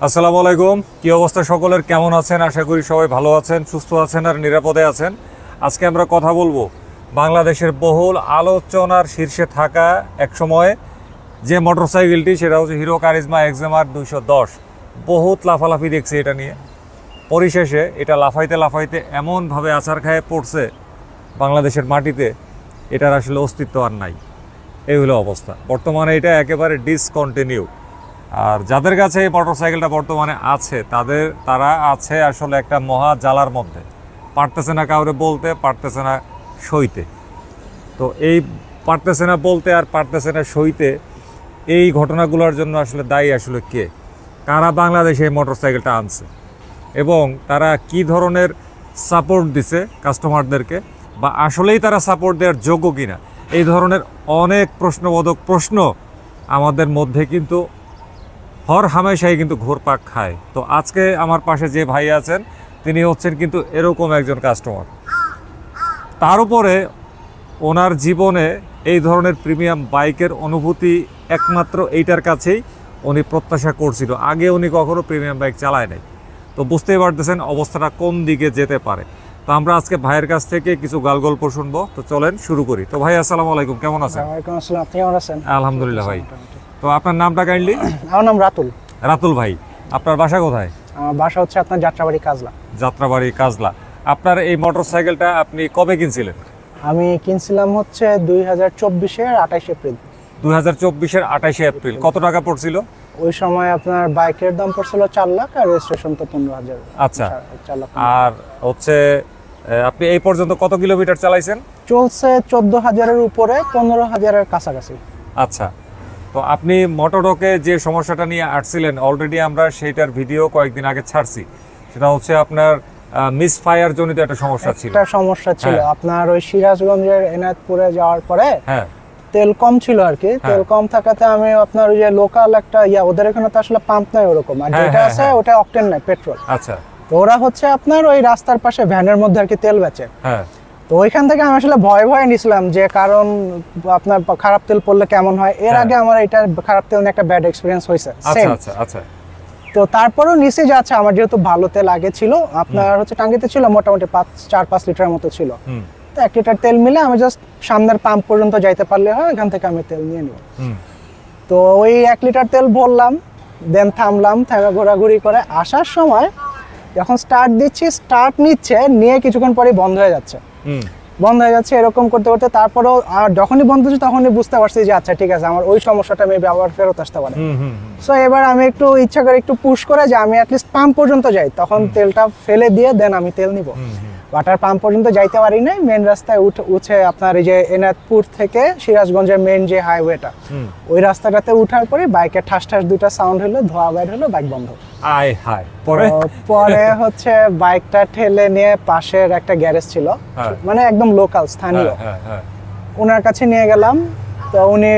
আসসালামু আলাইকুম, কি অবস্থা সকলের? কেমন আছেন? আশা করি সবাই ভালো আছেন, সুস্থ আছেন আর নিরাপদে আছেন। আজকে আমরা কথা বলবো বাংলাদেশের বহুল আলোচনার শীর্ষে থাকা একসময় যে মোটরসাইকেলটি, সেটা হচ্ছে হিরো কারিজমা এক্সএমআর 210। বহুত লাফালাফি দেখছি এটা নিয়ে। পরিশেষে এটা লাফাইতে লাফাইতে এমনভাবে আছাড় খায় পড়ছে বাংলাদেশের মাটিতে, এটার আসলে অস্তিত্ব আর নাই। এই হলো অবস্থা। বর্তমানে এটা একেবারে ডিসকন্টিনিউ। আর যাদের কাছে এই মোটরসাইকেলটা বর্তমানে আছে তারা আছে আসলে একটা মহা জ্বালার মধ্যে, পারতেছে না কাউরে বলতে, পারতেছে না সইতে। তো এই পারতেছে না বলতে আর পারতেছে না সইতে, এই ঘটনাগুলোর জন্য আসলে দায়ী আসলে কে? কারা বাংলাদেশে এই মোটরসাইকেলটা আনছে এবং তারা কি ধরনের সাপোর্ট দিছে কাস্টমারদেরকে, বা আসলেই তারা সাপোর্ট দেওয়ার যোগ্য কিনা? এই ধরনের অনেক প্রশ্নবোধক প্রশ্ন আমাদের মধ্যে কিন্তু হর হামেশাই কিন্তু ঘুরপাক খায়। তো আজকে আমার পাশে যে ভাই আছেন তিনি হচ্ছেন কিন্তু এরকম একজন কাস্টমার। তার উপরে ওনার জীবনে এই ধরনের প্রিমিয়াম বাইকের অনুভূতি একমাত্র এইটার কাছেই উনি প্রত্যাশা করছিল। আগে উনি কখনো প্রিমিয়াম বাইক চালায় নাই। তো বুঝতেই পারতেছেন অবস্থাটা কোন দিকে যেতে পারে। তো আমরা আজকে ভাইয়ের কাছ থেকে কিছু গালগল্প শুনবো। তো চলেন শুরু করি। তো ভাই আসসালামু আলাইকুম, কেমন আছেন? ওয়ালাইকুম আসসালাম, আপনি কেমন আছেন? আলহামদুলিল্লাহ ভাই। তো আপনার নামটা কাইন্ডলি? আমার নাম রাতুল। রাতুল ভাই, আপনার বাসা কোথায়? আমার বাসা হচ্ছে আপনার যাত্রাবাড়ি কাজলা। যাত্রাবাড়ি কাজলা। আপনার এই মোটরসাইকেলটা আপনি কবে কিনছিলেন? আমি কিনছিলাম হচ্ছে 2024-এর 28 এপ্রিল। 2024-এর 28 এপ্রিল। কত টাকা পড়ছিল? ওই সময় আপনার বাইকের দাম পড়ছিল 4 লাখ আর রেজিস্ট্রেশন তো 15,000। আচ্ছা। 4 লাখ। আর হচ্ছে আপনি এই পর্যন্ত কত কিলোমিটার চালাইছেন? চলছে 14,000-এর উপরে, 15,000-এর কাছাকাছি। আচ্ছা। তো আপনি মোটরকে যে সমস্যাটা নিয়ে আসছিলেন, অলরেডি আমরা সেইটার ভিডিও কয়েকদিন আগে ছাড়ছি। সেটা হচ্ছে আপনার মিসফায়ার জনিত একটা সমস্যা ছিল। একটা সমস্যা ছিল আপনার ওই সিরাজগঞ্জের এনায়েতপুরে যাওয়ার পরে। হ্যাঁ, তেল কম ছিল আর কি। তেল কম থাকাতে আমি আপনার ওই যে লোকাল একটা ওদের এখানে তো আসলে পাম্প নাই ওরকম, আর যেটা আছে ওটা অকটেন নাই, পেট্রোল। আচ্ছা। তো ওরা হচ্ছে আপনার ওই রাস্তার পাশে ভ্যানের মধ্যে আর কি তেল বেচে। হ্যাঁ। তো ওইখান থেকে আমি আসলে ভয় নিছিলাম যে কারণ আপনার খারাপ তেল পড়লে কেমন হয়। এর আগে আমার এটা খারাপ তেল নিয়ে একটা ব্যাড এক্সপেরিয়েন্স হয়েছে। আচ্ছা আচ্ছা আচ্ছা। তো তারপরেও নিচে যাচ্ছে আমার, যেহেতু ভালো তেল আগে ছিল আপনার হচ্ছে টাঙ্গিতে ছিল মোটামুটি 4-5 লিটার মতো ছিল। তো 1 লিটার তেল মিলে আমি জাস্ট সামনের পাম্প পর্যন্ত যাইতে পারলে হয়, এখান থেকে আমি তেল নিয়ে নিব। তো ওই 1 লিটার তেল ভরলাম, দেন থামলাম, থেমে ঘোরাঘুরি করে আসার সময় যখন স্টার্ট দিচ্ছি, স্টার্ট নিয়ে কিছুক্ষণ পরে বন্ধ হয়ে যাচ্ছে। এরকম করতে করতে তারপরেও আর যখনই বন্ধ হচ্ছে তখনই বুঝতে পারছি যে আচ্ছা ঠিক আছে, আমার ওই সমস্যাটা মেবি আবার ফেরত আসতে পারে। সো এবার আমি একটু ইচ্ছা করে একটু পুশ করে যে আমি অ্যাটলিস্ট পাম্প পর্যন্ত যাই, তখন তেলটা ফেলে দিয়ে দেন আমি তেল নিব। ওয়াটার পাম্প পর্যন্ত যাইতে পারি নাই। মেন রাস্তায় উঠে আপনার এই যে এনায়েতপুর থেকে সিরাজগঞ্জের মেন যে হাইওয়েটা, ওই রাস্তাটাতে উঠার পরে বাইকে ঠাস দুইটা সাউন্ড হলো, ধোঁয়া বাইর হলো, বাইক বন্ধ। পরে হচ্ছে বাইকটা ঠেলে নিয়ে পাশের একটা গ্যারেজ ছিল, মানে একদম লোকাল স্থানীয়, ওনার কাছে নিয়ে গেলাম। তো উনি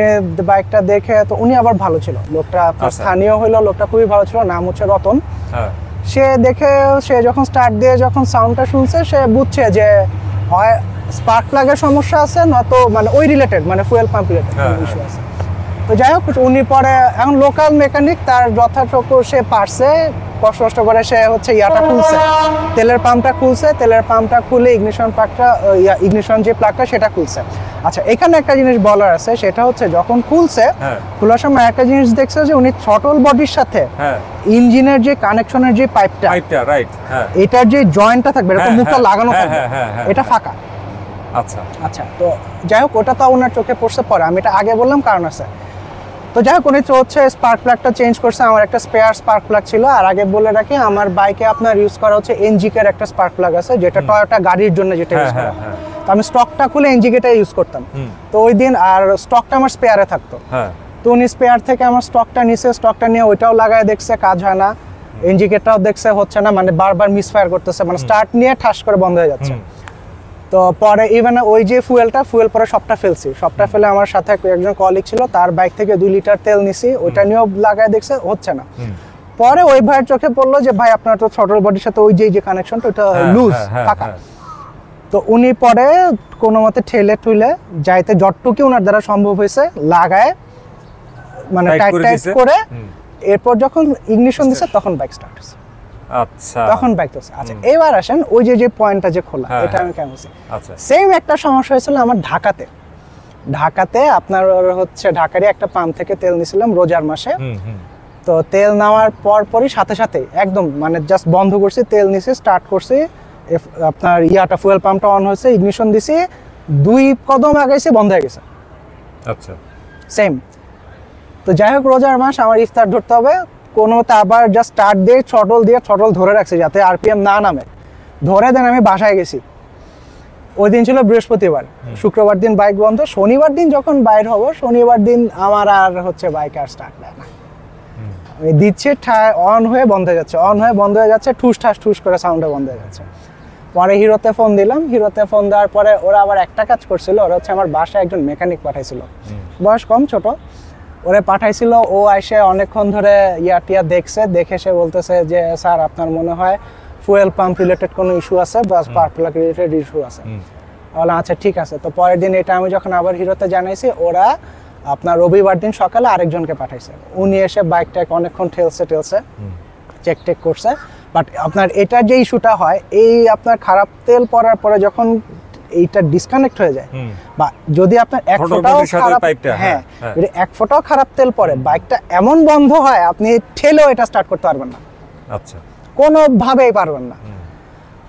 বাইকটা দেখে, তো উনি আবার ভালো ছিল লোকটা, স্থানীয় হইলো, লোকটা খুবই ভালো ছিল, নাম হচ্ছে রতন। সে দেখে, সে যখন স্টার্ট দিয়ে যখন সাউন্ডটা শুনছে, সে বুঝছে যে হয় স্পার্ক প্লাগের সমস্যা আছে, নয়তো মানে ওই রিলেটেড, মানে ফুয়েল পাম্প রিলেটেড ইস্যু আছে। তো যাই হোক, উনি পরে এখন লোকাল মেকানিক, তার যথাযথ সে পারছে, কষ্ট করে সে হচ্ছে খুলছে, তেলের পাম্পটা খুলে ইগনিশন যে প্লাগটা সেটা খুলছে। আচ্ছা, এখানে একটা জিনিস বলার আছে, সেটা হচ্ছে যখন খুলছে, খোলার সময় একটা জিনিস দেখছে যে উনি থ্রটল বডির সাথে ইঞ্জিনের যে কানেকশনের যে পাইপটা, রাইট, এটার যে জয়েন্টটা থাকবে, এরকম মুখটা লাগানো থাকবে, এটা ফাঁকা। আচ্ছা আচ্ছা। তো যাই হোক, ওটা তো ওনার চোখে পড়ছে পরে, আমি এটা আগে বললাম কারণ আছে। তো যাই হোক, উনি হচ্ছে স্পার্ক প্লাগটা চেঞ্জ করছে। আমার একটা স্পেয়ার স্পার্ক প্লাগ ছিল, আর আগে বলে রাখি আমার বাইকে আপনার ইউজ করা হচ্ছে এনজিকের একটা স্পার্ক প্লাগ আছে, যেটা টয়োটা গাড়ির জন্য যেটা ইউজ করা। তো আমি স্টকটা খুলে এনজিকেটা ইউজ করতাম। তো ওই দিন আর স্টকটা আমার স্পেয়ারে থাকতো। তো উনি স্পেয়ার থেকে আমার স্টকটা নিয়ে ওইটাও লাগায় দেখছে, কাজ হয় না। এনজিকেটাও দেখছে হচ্ছে না, মানে বারবার মিসফায়ার করতেছে, মানে স্টার্ট নিয়ে ঠাস করে বন্ধ হয়ে যাচ্ছে। তো পরে ইভেন ওই যে ফুয়েল পরে সবটা ফেলে আমার সাথে একজন কলিগ ছিল, তার বাইক থেকে 2 লিটার তেল নিছি, ওইটা নিয়েও লাগায় দেখছে, হচ্ছে না। পরে ওই ভাইয়ের চোখে পড়লো যে ভাই আপনার তো থ্রটল বডির সাথে ওই যে কানেকশনটা ওটা লুজ, ফাঁকা। তো উনি পরে কোনো মতে ঠেলে যাইতে যতটুকু ওনার দ্বারা সম্ভব হয়েছে লাগায়, মানে টাইট করে এরপর যখন ইগনিশন দিছে তখন বাইক স্টার্ট হয়েছে। আচ্ছা তখন বাইক তো আচ্ছা এবার আসেন ওই যে পয়েন্টটা যে খোলা, এটা আমি কেন বলছি। আচ্ছা সেম একটা সমস্যা হয়েছিল আমার ঢাকাতে আপনার হচ্ছে ঢাকারই একটা পাম্প থেকে তেল নিছিলাম রোজার মাসে। তো তেল নেওয়ার পরই সাথে সাথে একদম মানে জাস্ট বন্ধ করছি, তেল নিছি, স্টার্ট করছি, আপনার ইয়াটা ফুয়েল পাম্পটা অন হয়েছে, ইগনিশন দিছি, 2 কদম আগাইছে, বন্ধ হয়ে গেছে। আচ্ছা সেম। তো যাই হোক রোজার মাস, আমার ইফতার ধরতে হবে, কোনো মতে আবার জাস্ট স্টার্ট দিয়ে থ্রটল ধরে রাখছি যাতে আরপিএম না নামে, ধরে দেন আমি বাসায় গেছি। ওই দিন ছিল বৃহস্পতিবার, শুক্রবার দিন বাইক বন্ধ, শনিবার দিন যখন বাইর হব, শনিবার দিন আমার আর হচ্ছে বাইক আর স্টার্ট নেয় না। আমি দিচ্ছি, অন হয়ে বন্ধ হয়ে যাচ্ছে, ঠুস করে সাউন্ডে বন্ধ হয়ে যাচ্ছে। পরে হিরোতে ফোন দিলাম, ফোন দেওয়ার পরে ওরা আবার একটা কাজ করছিল, ওরা হচ্ছে আমার বাসায় একজন মেকানিক পাঠাইছিল, বয়স কম ছোট, ওরে পাঠাইছিল। ও এসে অনেকক্ষণ ধরে টিয়া দেখে সে বলতেছে যে স্যার আপনার মনে হয় ফুয়েল পাম্প রিলেটেড কোনো ইস্যু আছে বা স্পার্ক প্লাগ রিলেটেড ইস্যু আছে। বললাম আচ্ছা ঠিক আছে। তো পরের দিন এটা আমি যখন আবার হিরোতে জানাইছি, ওরা আপনার রবিবার দিন সকালে আরেকজনকে পাঠাইছে, উনি এসে বাইকটাকে অনেকক্ষণ ঠেলছে চেক করছে। বাট আপনার এটার যে ইস্যুটা হয়, এই আপনার খারাপ তেল পড়ার পরে যখন এইটা ডিসকানেক্ট হয়ে যায়, বা যদি আপনার এক ফোঁটাও খারাপ তেল পড়ে, বাইকটা এমন বন্ধ হয় আপনি ঠেলেও এটা স্টার্ট করতে পারবেন না। আচ্ছা, কোনোভাবেই পারবেন না।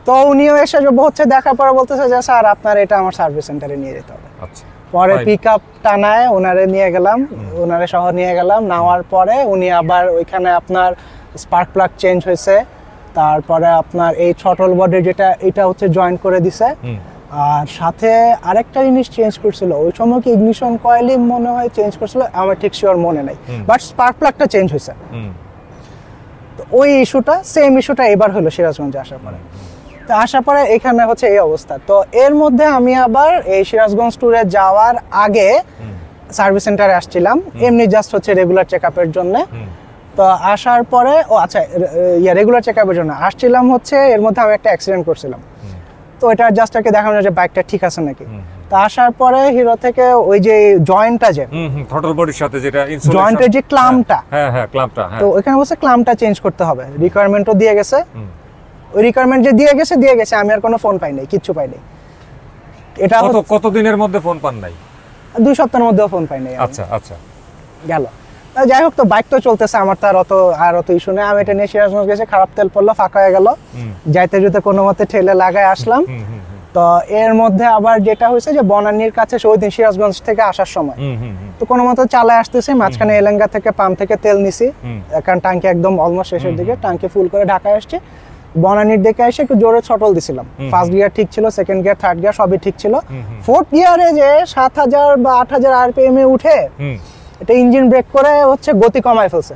তো উনিও এসে হচ্ছে দেখার পরে বলতেছে যে স্যার আপনার এটা আমার সার্ভিস সেন্টারে নিয়ে যেতে হবে। আচ্ছা, পরে পিক আপ টানায় ওনারে শহর নিয়ে গেলাম। নেওয়ার পরে উনি আবার ওইখানে আপনার স্পার্ক প্লাগ চেঞ্জ হয়েছে, তারপরে আপনার এই থ্রটল বডি যেটা এটা হচ্ছে জয়েন্ট করে দিছে, আর সাথে আরেকটা জিনিস চেঞ্জ করছিল, ওই সময় কি ইগনিশন কয়েলই মনে হয় চেঞ্জ করছিল, আমার ঠিক শিওর মনে নাই, বাট স্পার্ক প্লাগটা চেঞ্জ হয়েছে। তো ওই সেম ইস্যুটা এবার হলো সিরাজগঞ্জে আসার পরে এখানে হচ্ছে এই অবস্থা। তো এর মধ্যে আমি আবার এই সিরাজগঞ্জ ট্যুরে যাওয়ার আগে সার্ভিস সেন্টারে আসছিলাম, এমনি জাস্ট হচ্ছে রেগুলার চেকআপের জন্য। তো আসার পরে রেগুলার চেকআপের জন্য আসছিলাম হচ্ছে, এর মধ্যে আমি একটা অ্যাক্সিডেন্ট করছিলাম। তো এটা জাস্ট আগে দেখানো যে বাইকটা ঠিক আছে নাকি। তো আসার পরে হিরো থেকে ওই যে জয়েন্টটা যে থ্রটল বডির সাথে যেটা জয়েন্টের যে ক্লাম্পটা, ক্লাম্পটা, তো ওখানে বলছে ক্লাম্পটা চেঞ্জ করতে হবে, রিকোয়ারমেন্টও দিয়ে গেছে। ওই রিকোয়ারমেন্ট যে দিয়ে গেছে, আমি আর কোনো ফোন পাই নাই, কিচ্ছু পাই নাই। এটা কত দিনের মধ্যে ফোন পান নাই? 2 সপ্তাহের মধ্যেও ফোন পাই নাই। আচ্ছা গেল। যাই হোক, তো বাইক তো চলতেছে, আমার তো আর অত ইস্যু নেই। আমি এটা নিয়ে সিরাজগঞ্জ গেছি, খারাপ তেল পড়লো, ফাঁকা হয়ে গেল, যাইতে কোনো মতে ঠেলে লাগায় আসলাম। তো এর মধ্যে আবার যেটা হয়েছে যে বনানীর কাছে ওই দিন সিরাজগঞ্জ থেকে আসার সময় তো কোনো মতো চালায় আসতেছি, মাঝখানে এলেঙ্গা থেকে পাম্প থেকে তেল নিছি, কারণ ট্যাঙ্কি একদম অলমোস্ট শেষের দিকে, ট্যাঙ্কি ফুল করে ঢাকায় আসছে। বনানীর দিকে এসে একটু জোরে থ্রটল দিছিলাম, ফার্স্ট গিয়ার ঠিক ছিল, সেকেন্ড গিয়ার, থার্ড গিয়ার সবই ঠিক ছিল। ফোর্থ গিয়ারে যে 7000 বা 8000 আরপিএম এ উঠে এটা ইঞ্জিন ব্রেক করে হচ্ছে গতি কমায় ফেলছে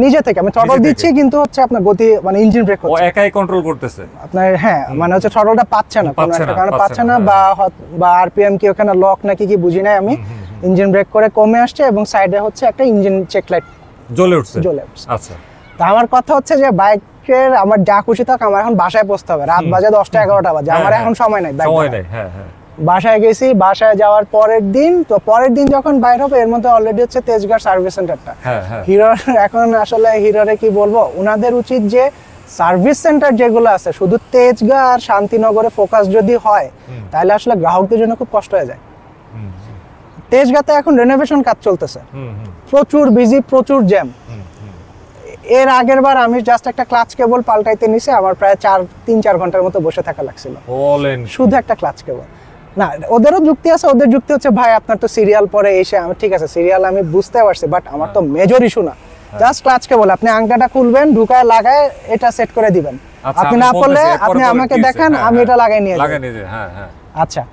নিজে থেকে। আমি থ্রটল দিচ্ছি কিন্তু হচ্ছে আপনার গতি মানে ইঞ্জিন ব্রেক হচ্ছে, ও একাই কন্ট্রোল করতেছে আপনার। মানে হচ্ছে থ্রটলটা পাচ্ছে না, কোনো একটা কারণে পাচ্ছে না, বা আরপিএম কি ওখানে লক নাকি কি বুঝি নাই আমি। ইঞ্জিন ব্রেক করে কমে আসছে এবং সাইডে হচ্ছে একটা ইঞ্জিন চেক লাইট জ্বলে উঠছে। আচ্ছা, তা আমার কথা হচ্ছে যে বাইকের আমার যা খুশি থাক, আমার এখন বাসায় পৌঁছতে হবে, রাত বাজে 10টা 11টা বাজে, আমার এখন সময় নাই। বাসায় গেছি, বাসায় যাওয়ার পরের দিন যখন বাইর হবে, এর মধ্যে অলরেডি হচ্ছে তেজগাঁও সার্ভিস সেন্টারটা। হিরোর এখন আসলে হিরোরে কি বলবো, ওনাদের উচিত যে সার্ভিস সেন্টার যেগুলো আছে শুধু তেজগাঁও আর শান্তিনগরে ফোকাস যদি হয়, তাহলে আসলে গ্রাহকদের জন্য খুব কষ্ট হয়ে যায়। তেজগাঁতে এখন রেনোভেশন কাজ চলতেছে, প্রচুর বিজি, প্রচুর জ্যাম। এর আগের বার আমি জাস্ট একটা ক্লাচ কেবল পাল্টাইতে নিছি, আমার প্রায় 3-4 ঘন্টার মতো বসে থাকা লাগছিল শুধু একটা ক্লাচ কেবল। না, ওদেরও যুক্তি আছে, ওদের যুক্তি হচ্ছে ভাই আপনার তো সিরিয়াল পরে এসে, আমি ঠিক আছে সিরিয়াল আমি বুঝতে পারছি, বাট আমার তো মেজর ইস্যু না, জাস্ট ক্লাচ কেবল আপনি আংটাটা খুলবেন, ঢুকায় লাগায় এটা সেট করে দিবেন। আপনি না করলে আপনি আমাকে দেখান, আমি এটা লাগাই নিয়ে যাই। আচ্ছা,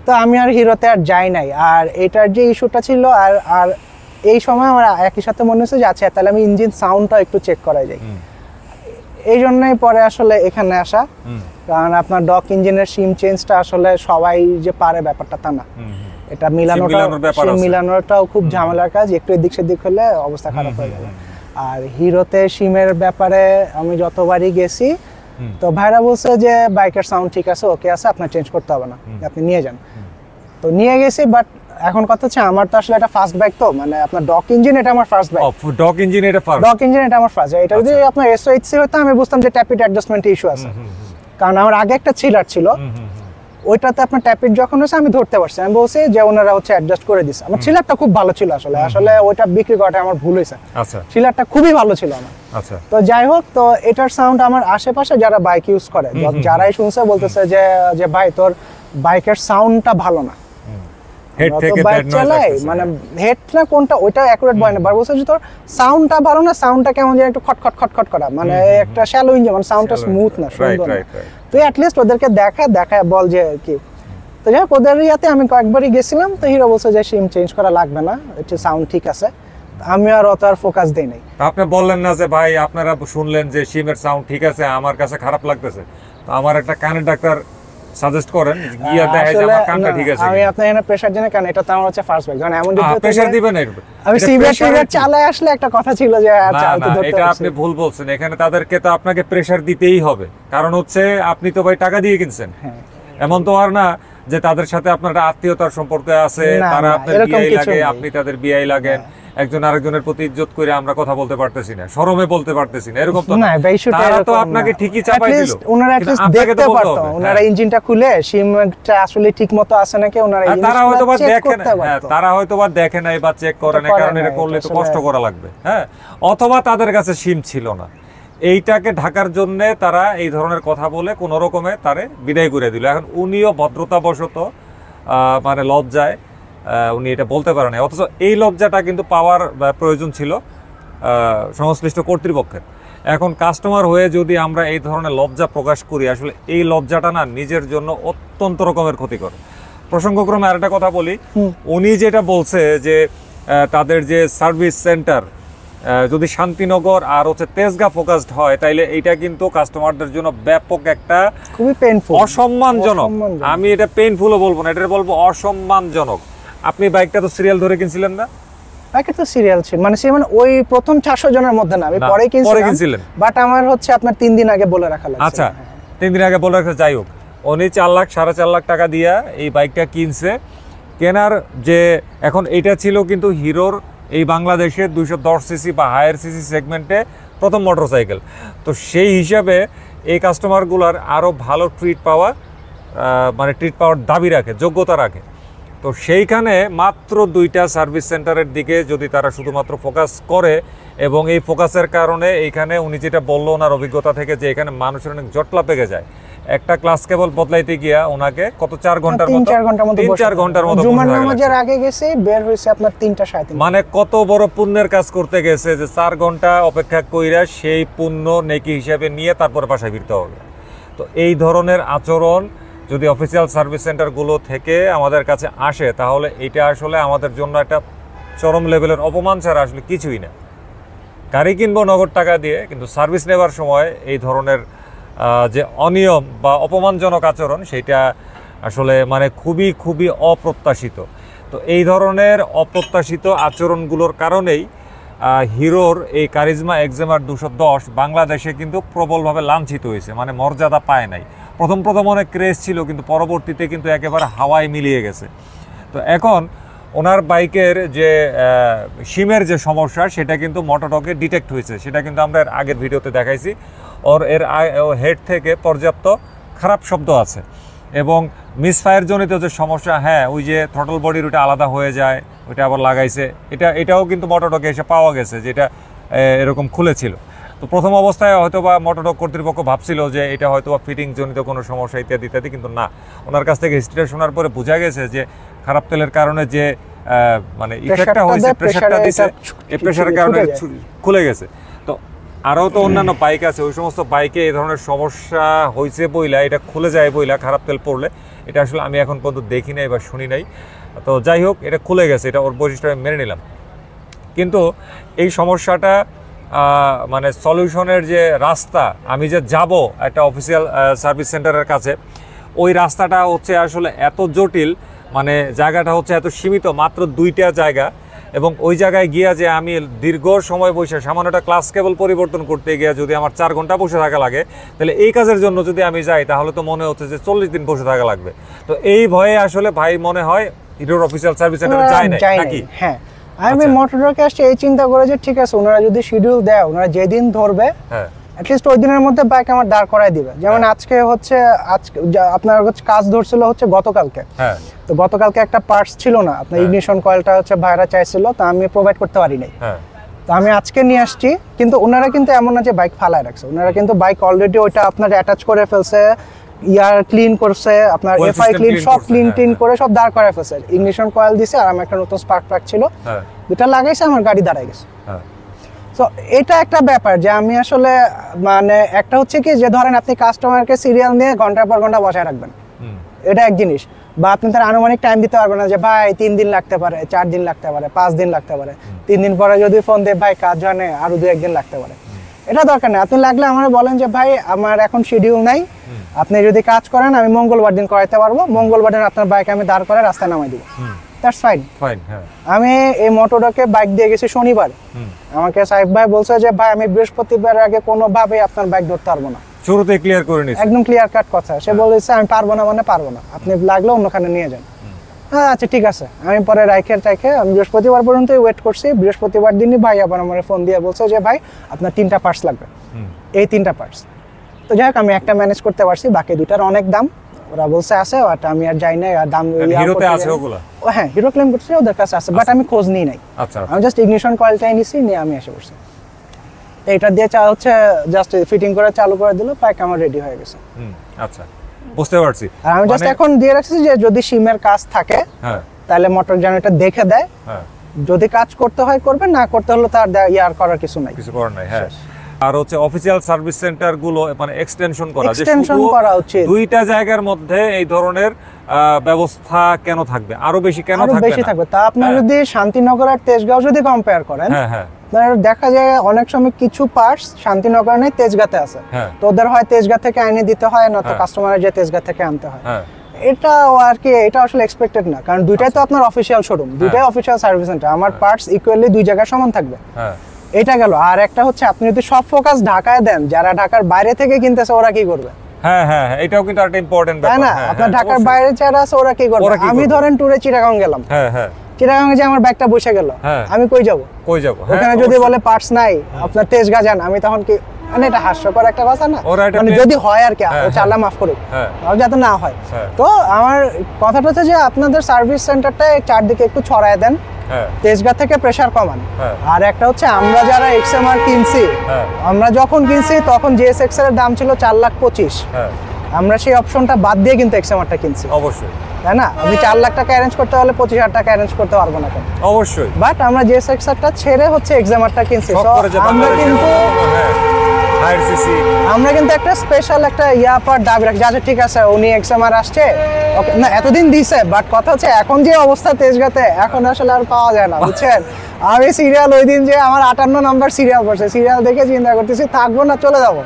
তো আমি আর হিরোতে আর যাই নাই। আর এটার যে ইস্যুটা ছিল, আর এই সময় আমার একই সাথে মনে হচ্ছে যে আচ্ছা তাহলে আমি ইঞ্জিন সাউন্ডটা একটু চেক করাই যাই। এই জন্যই পরে আসলে এখানে আসা, কারণ আপনার ডক ইঞ্জিনের সিম চেঞ্জটা আসলে সবাই যে পারে ব্যাপারটা তা না, এটা মিলানোটাও খুব ঝামেলার কাজ, একটু এদিক সেদিক হলে অবস্থা খারাপ হয়ে যাবে। আর হিরোতে সিমের ব্যাপারে আমি যতবারই গেছি, তো ভাইরা বলছে যে বাইকের সাউন্ড ঠিক আছে, ওকে আছে, আপনার চেঞ্জ করতে হবে না, আপনি নিয়ে যান। তো নিয়ে গেছি, বাট এখন কথা হচ্ছে আমার তো আসলে এটা ফার্স্ট বাইক, তো মানে আপনার ডক ইঞ্জিন, এটা আমার ফার্স্ট বাইক। ডক ইঞ্জিন এটা ফার্স্ট? ডক ইঞ্জিন এটা আমার ফার্স্ট। এটা যদি আপনার এসওএইচসি হতো আমি বুঝতাম যে ট্যাপিট অ্যাডজাস্টমেন্ট ইস্যু আছে, কারণ আমার আগে একটা চিলার ছিল, ওইটাতে আপনার ট্যাপিট যখন হয়েছে আমি ধরতে পারছি, আমি বলছি যে ওনারা হচ্ছে অ্যাডজাস্ট করে দিছে। আমার চিলারটা খুব ভালো ছিল আসলে, আসলে ওইটা বিক্রি করাটা আমার ভুল হয়েছে। আচ্ছা, চিলারটা খুবই ভালো ছিল আমার। আচ্ছা, তো যাই হোক, তো এটার সাউন্ড আমার আশেপাশে যারা বাইক ইউজ করে যারাই শুনছে বলতেছে যে ভাই তোর বাইকের সাউন্ডটা ভালো না, হেড থেকে বাইক চালাই মানে হেড না কোনটা ওইটা অ্যাকুরেট বয় না, বলছে যে তোর সাউন্ডটা ভালো না, সাউন্ডটা কেমন যেন একটু খটখট খটখট করা, মানে একটা শ্যালো ইঞ্জিন, মানে সাউন্ডটা স্মুথ না, সুন্দর না। তুই অ্যাটলিস্ট ওদেরকে দেখায় বল যে কি। তো যাই হোক, ওদের ইয়াতে আমি কয়েকবারই গেছিলাম, তো হিরো বলছে যে সিম চেঞ্জ করা লাগবে না, একটু সাউন্ড ঠিক আছে। আমি আর অত আর ফোকাস দেই নাই। আপনি বললেন না যে ভাই আপনারা শুনলেন যে সিমের সাউন্ড ঠিক আছে, আমার কাছে খারাপ লাগতেছে, তো আমার একটা কানের ডাক্তার সাজেস্ট করেন, গিয়া দেখা যায় আমার কানটা ঠিক আছে। আমি আপনার এখানে প্রেসার জেনে, কারণ এটা তো আমার হচ্ছে ফার্স্ট বাইক, কারণ এমন প্রেসার দিবেন না। আমি সিমের চালায় আসলে একটা কথা ছিল যে চালাতে ধরতে, এটা আপনি ভুল বলছেন। এখানে তাদেরকে তো আপনাকে প্রেসার দিতেই হবে, কারণ হচ্ছে আপনি তো ভাই টাকা দিয়ে কিনছেন। এমন তো আর না যে তাদের সাথে আপনার আত্মীয়তার সম্পর্ক আছে, তারা আপনার বিআই লাগে, আপনি তাদের বিআই লাগেন, একজন আরেকজনের প্রতি ইজ্জত করে আমরা কথা বলতে পারতেছি না, শরমে বলতে পারতেছি না, এরকম তো না। তারা তো আপনাকে ঠিকই চাপাই দিল, ওনারা অ্যাটলিস্ট দেখতে পারতো, ওনারা ইঞ্জিনটা খুলে সিমটা আসলে ঠিকমতো আছে নাকি ওনারা ইঞ্জিন তারা হয়তো বা দেখেন, তারা হয়তো বা দেখে নাই বা চেক করে না, কারণ এটা করলে তো কষ্ট করা লাগবে। হ্যাঁ, অথবা তাদের কাছে সিম ছিল না, এইটাকে ঢাকার জন্য তারা এই ধরনের কথা বলে কোন রকমে তারে বিদায় করে দিল। এখন উনিও ভদ্রতাবশত মানে লজ্জায় উনি এটা বলতে পারেন, অথচ এই লজ্জাটা কিন্তু পাওয়ার প্রয়োজন ছিল সংশ্লিষ্ট কর্তৃপক্ষের। এখন কাস্টমার হয়ে যদি আমরা এই ধরনের লজ্জা প্রকাশ করি, আসলে এই লজ্জাটা না নিজের জন্য অত্যন্ত রকমের ক্ষতিকর। প্রসঙ্গক্রমে আরেকটা কথা বলি, উনি যেটা বলছে যে তাদের যে সার্ভিস সেন্টার যদি শান্তিনগর আর হচ্ছে তেজগাঁ ফোকাসড হয়, তাইলে এইটা কিন্তু কাস্টমারদের জন্য ব্যাপক একটা খুবই পেইনফুল, অসম্মানজনক। আমি এটা পেইনফুলও বলবো না, এটা বলবো অসম্মানজনক। আপনি বাইকটা তো সিরিয়াল ধরে কিনছিলেন না? বাইকটা তো সিরিয়াল ছিল, মানে ওই প্রথম 400 জনের মধ্যে না, আমি পরে কিনছিলাম, বাট আমার হচ্ছে আপনার 3 দিন আগে বলে রাখা লাগছে। আচ্ছা, 3 দিন আগে বলে রাখা। যাই হোক, উনি 4 লাখ 4.5 লাখ টাকা দিয়া এই বাইকটা কিনছে। কেনার যে এখন এটা ছিল কিন্তু হিরোর এই বাংলাদেশে 210 সিসি বা হায়ার সিসি সেগমেন্টে প্রথম মোটরসাইকেল। তো সেই হিসাবে এই কাস্টমারগুলোর আরও ভালো ট্রিট পাওয়া, মানে ট্রিট পাওয়ার দাবি রাখে, যোগ্যতা রাখে। তো সেইখানে মাত্র 2টা সার্ভিস সেন্টারের দিকে যদি তারা শুধুমাত্র ফোকাস করে, এবং এই ফোকাসের কারণে এইখানে উনি যেটা বললো ওনার অভিজ্ঞতা থেকে, যে এখানে মানুষের অনেক জটলা পেকে যায়। একটা ক্লাস কেবল বদলাইতে গিয়া ওনাকে কত 4 ঘন্টার মতো 3-4 ঘন্টার মতো জুমার নামাজের আগে গেছে, বের হইছে আপনার 3টা 3:30। মানে কত বড় পুণ্যের কাজ করতে গেছে যে 4 ঘন্টা অপেক্ষা কইরা সেই পুণ্য নেকি হিসাবে নিয়ে তারপরে বাসায় ফিরতে হবে। তো এই ধরনের আচরণ যদি অফিসিয়াল সার্ভিস সেন্টারগুলো থেকে আমাদের কাছে আসে, তাহলে এটা আসলে আমাদের জন্য একটা চরম লেভেলের অপমান ছাড়া আসলে কিছুই না। গাড়ি কিনবো নগদ টাকা দিয়ে, কিন্তু সার্ভিস নেবার সময় এই ধরনের যে অনিয়ম বা অপমানজনক আচরণ, সেটা আসলে মানে খুবই খুবই অপ্রত্যাশিত। তো এই ধরনের অপ্রত্যাশিত আচরণগুলোর কারণেই হিরোর এই কারিজমা এক্সেমার 210 বাংলাদেশে কিন্তু প্রবলভাবে লাঞ্ছিত হয়েছে, মানে মর্যাদা পায় নাই। প্রথম অনেক ক্রেজ ছিল, কিন্তু পরবর্তীতে কিন্তু একেবারে হাওয়ায় মিলিয়ে গেছে। তো এখন ওনার বাইকের যে সিমের যে সমস্যা, সেটা কিন্তু মোটোডকে ডিটেক্ট হয়েছে, সেটা কিন্তু আমরা এর আগের ভিডিওতে দেখাইছি। এর হেড থেকে পর্যাপ্ত খারাপ শব্দ আছে, এবং মিসফায়ার জনিত যে সমস্যা, হ্যাঁ ওই যে থ্রটল বডির ওইটা আলাদা হয়ে যায়, ওইটা আবার লাগাইছে, এটাও কিন্তু মোটোডকে এসে পাওয়া গেছে, যেটা এরকম খুলেছিল। তো প্রথম অবস্থায় হয়তো বা মোটোডক কর্তৃপক্ষ ভাবছিল যে এটা হয়তো বা ফিটিং জনিত কোনো সমস্যা ইত্যাদি ইত্যাদি, কিন্তু না, ওনার কাছ থেকে হিস্ট্রিটা শোনার পরে বোঝা গেছে যে খারাপ তেলের কারণে যে মানে ইফেক্টটা হয়েছে, প্রেশারটা দিছে, এই প্রেশারের কারণে খুলে গেছে। তো আরও তো অন্যান্য বাইক আছে, ওই সমস্ত বাইকে এই ধরনের সমস্যা হয়েছে বইলা, এটা খুলে যায় বইলা খারাপ তেল পড়লে, এটা আসলে আমি এখন পর্যন্ত দেখি নাই বা শুনি নাই। তো যাই হোক, এটা খুলে গেছে, এটা ওর বৈশিষ্ট্য আমি মেনে নিলাম। কিন্তু এই সমস্যাটা মানে সলিউশনের যে রাস্তা, আমি যে যাব একটা অফিসিয়াল সার্ভিস সেন্টারের কাছে, ওই রাস্তাটা হচ্ছে আসলে এত জটিল, মানে জায়গাটা হচ্ছে এত সীমিত, মাত্র 2টা জায়গা, এবং ওই জায়গায় গিয়া যে আমি দীর্ঘ সময় বসে সামান্য একটা ক্লাস কেবল পরিবর্তন করতে গিয়া যদি আমার 4 ঘন্টা বসে থাকা লাগে, তাহলে এই কাজের জন্য যদি আমি যাই, তাহলে তো মনে হচ্ছে যে 40 দিন বসে থাকা লাগবে। তো এই ভয়ে আসলে ভাই মনে হয় হিরোর অফিসিয়াল সার্ভিস সেন্টারে যায় নাকি? হ্যাঁ, আমি মোটরডকে আসছে এই চিন্তা করে যে ঠিক আছে ওনারা যদি শিডিউল দেয়, ওনারা যেদিন ধরবে অ্যাটলিস্ট ওই দিনের মধ্যে বাইক আমার দাঁড় করাই দিবে। যেমন আজকে হচ্ছে আপনার কাজ ধরছিল হচ্ছে গতকালকে, তো গতকালকে একটা পার্টস ছিল না, আপনার ইগনিশন কয়েলটা হচ্ছে ভাইরা চাইছিল, তা আমি প্রোভাইড করতে পারি নাই। তো আমি আজকে নিয়ে আসছি, কিন্তু ওনারা কিন্তু এমন না যে বাইক ফালায় রাখছে, ওনারা কিন্তু বাইক অলরেডি ওইটা আপনার অ্যাটাচ করে ফেলছে, ইয়ার ক্লিন করছে, আপনার এফআই ক্লিন, সব ক্লিন করে সব দাঁড় করে ফেলছে। ইগনিশন কয়েল দিছে আর আমার একটা নতুন স্পার্ক প্লাগ ছিল, দুটা লাগাইছে, আমার গাড়ি দাঁড়ায় গেছে। তো এটা একটা ব্যাপার যে আমি আসলে মানে একটা হচ্ছে কি যে ধরেন আপনি কাস্টমারকে সিরিয়াল নিয়ে ঘন্টার পর ঘন্টা বসায় রাখবেন, এটা এক জিনিস, বা আপনি তার আনুমানিক টাইম দিতে পারবেন না যে ভাই 3 দিন লাগতে পারে, 4 দিন লাগতে পারে, 5 দিন লাগতে পারে, 3 দিন পরে যদি ফোন দেয় ভাই কাজ জানে আরো 2-1 দিন লাগতে পারে, এটা দরকার নেই। আপনি লাগলে আমার বলেন যে ভাই আমার এখন শিডিউল নাই, আপনি যদি কাজ করেন আমি মঙ্গলবার দিন করাইতে পারবো, মঙ্গলবার দিন আপনার বাইক আমি দাঁড় করে রাস্তায় নামাই দিব, দ্যাটস ফাইন। আমি এই মোটরডকে বাইক দিয়ে গেছি শনিবার, আমাকে সাহেব ভাই বলছে যে ভাই আমি বৃহস্পতিবার আগে কোনোভাবে আপনার বাইক ধরতে পারবো না, শুরুতে ক্লিয়ার করে নিয়েছে, একদম ক্লিয়ার কাট কথা। সে বলেছে আমি পারবো না মানে পারবো না, আপনি লাগলে অন্যখানে নিয়ে যান। আচ্ছা ঠিক আছে, আমি পরে রাইখে আমি বৃহস্পতিবার পর্যন্ত ওয়েট করছি। বৃহস্পতিবার দিনই ভাই আবার আমার ফোন দিয়ে বলছে যে ভাই আপনার 3টা পার্টস লাগবে, এই 3টা পার্টস। তো যাই হোক আমি একটা ম্যানেজ করতে পারছি, বাকি 2টার অনেক দাম, ওরা বলছে আছে, ওটা আমি আর যাই না, আর দাম হিরোতে আছে ওগুলো। হ্যাঁ, হিরো ক্লেম করছে, ওদের কাছে আছে, বাট আমি খোঁজ নিই নাই। আমি জাস্ট ইগনিশন কয়েলটাই নিছি, নিয়ে আমি এসে পড়ছি। এটা দিয়ে হচ্ছে জাস্ট ফিটিং করে চালু করে দিল, বাইক আমার রেডি হয়ে গেছে। আচ্ছা, বুঝতে পারছি। আর আমি জাস্ট এখন দিয়ে রাখছি যে যদি সিমের কাজ থাকে তাহলে মোটর জেনারেটর দেখে দেয়, যদি কাজ করতে হয় করবে, না করতে হলে তার ইয়ার করার কিছু নাই, কিছু করার নাই। হ্যাঁ, আর হচ্ছে অফিসিয়াল সার্ভিস সেন্টার গুলো মানে এক্সটেনশন করা উচিত। 2টা জায়গার মধ্যে এই ধরনের ব্যবস্থা কেন থাকবে, আরো বেশি কেন থাকবে? তা আপনার যদি শান্তিনগর আর তেজগাঁও যদি কম্পেয়ার করেন, দেখা যায় অনেক সময় কিছু পার্টস শান্তিনগর নেই, তেজগাঁতে আছে, তো ওদের হয় তেজগাঁ থেকে আইনে দিতে হয়, না তো কাস্টমারের যে তেজগাঁ থেকে আনতে হয়। এটা আর কি, এটা আসলে এক্সপেক্টেড না, কারণ দুইটাই তো আপনার অফিসিয়াল শোরুম, দুইটাই অফিসিয়াল সার্ভিস সেন্টার, আমার পার্টস ইকুয়ালি 2 জায়গায় সমান থাকবে। এটা গেল। আর একটা হচ্ছে আপনি যদি সব ফোকাস ঢাকায় দেন, যারা ঢাকার বাইরে থেকে কিনতেছে ওরা কি করবে? এটাও কিন্তু একটা ইম্পর্টেন্ট ব্যাপার। না, আপনার ঢাকার বাইরে যারা আছে ওরা কি করবে? আমি ধরেন ট্যুরে চিটাগাং গেলাম, চিটাগাং যে আমার ব্যাগটা বসে গেল, আমি কই যাব? ওখানে যদি বলে পার্টস নাই, আপনার তেজগাঁ যান, আমি তখন কি, মানে এটা হাস্যকর একটা কথা না? মানে যদি হয় আর কি, চাল্লা মাফ করুক, যাতে না হয়। তো আমার কথাটা হচ্ছে যে আপনাদের সার্ভিস সেন্টারটা চারদিকে একটু ছড়ায় দেন, তেজগাঁ থেকে প্রেসার কমান। আর একটা হচ্ছে আমরা যারা এক্সএমআর কিনছি, আমরা যখন কিনছি তখন জিএসএক্স এর দাম ছিল 4,25,000, আমরা সেই অপশনটা বাদ দিয়ে কিন্তু এক্সএমআরটা কিনছি। অবশ্যই, তাই না? আমি 4 লাখ টাকা অ্যারেঞ্জ করতে হলে 25,000 টাকা অ্যারেঞ্জ করতে পারবো না কেন? অবশ্যই। বাট আমরা জিএসএক্সআরটা ছেড়ে হচ্ছে এক্সএমআরটা কিনছি। আমরা কিন্তু একটা স্পেশাল একটা পর দাবি রাখছি, আচ্ছা ঠিক আছে উনি এক্সএমআর আসছে, ওকে না এতদিন দিছে, বাট কথা হচ্ছে এখন যে অবস্থা তেজগাঁতে, এখন আসলে আর পাওয়া যায় না, বুঝছেন? আমি সিরিয়াল ওই দিন যে আমার 58 নম্বর সিরিয়াল পড়ছে, সিরিয়াল দেখে চিন্তা করতেছি থাকবো না চলে যাবো।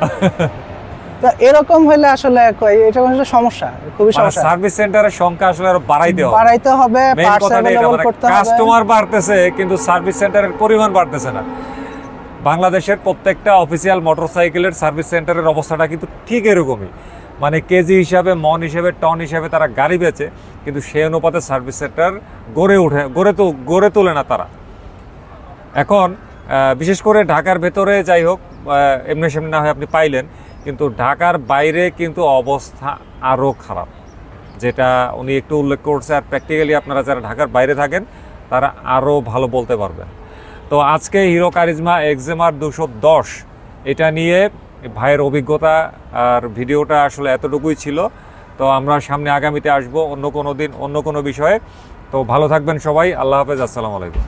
তো এরকম হলে আসলে এটা আসলে সমস্যা, খুবই সমস্যা। সার্ভিস সেন্টারের সংখ্যা আসলে আরো বাড়াইতে হবে, পার্টস अवेलेबल করতে হবে। কাস্টমার বাড়তেছে কিন্তু সার্ভিস সেন্টারের পরিমাণ বাড়তেছে না। বাংলাদেশের প্রত্যেকটা অফিসিয়াল মোটরসাইকেলের সার্ভিস সেন্টারের অবস্থাটা কিন্তু ঠিক এরকমই, মানে কেজি হিসাবে, মন হিসাবে, টন হিসাবে তারা গাড়ি বেচে, কিন্তু সেই অনুপাতে সার্ভিস সেন্টার গড়ে তোলে না তারা। এখন বিশেষ করে ঢাকার ভেতরে যাই হোক, এমনি সেমনি না হয় আপনি পাইলেন, কিন্তু ঢাকার বাইরে কিন্তু অবস্থা আরও খারাপ, যেটা উনি একটু উল্লেখ করছে। আর প্র্যাকটিক্যালি আপনারা যারা ঢাকার বাইরে থাকেন তারা আরও ভালো বলতে পারবেন। তো আজকে হিরো কারিজমা এক্সএমআর 210 এটা নিয়ে ভাইয়ের অভিজ্ঞতা আর ভিডিওটা আসলে এতটুকুই ছিল। তো আমরা সামনে আগামীতে আসবো অন্য কোনো দিন অন্য কোনো বিষয়ে। তো ভালো থাকবেন সবাই, আল্লাহ হাফেজ, আসসালামু আলাইকুম।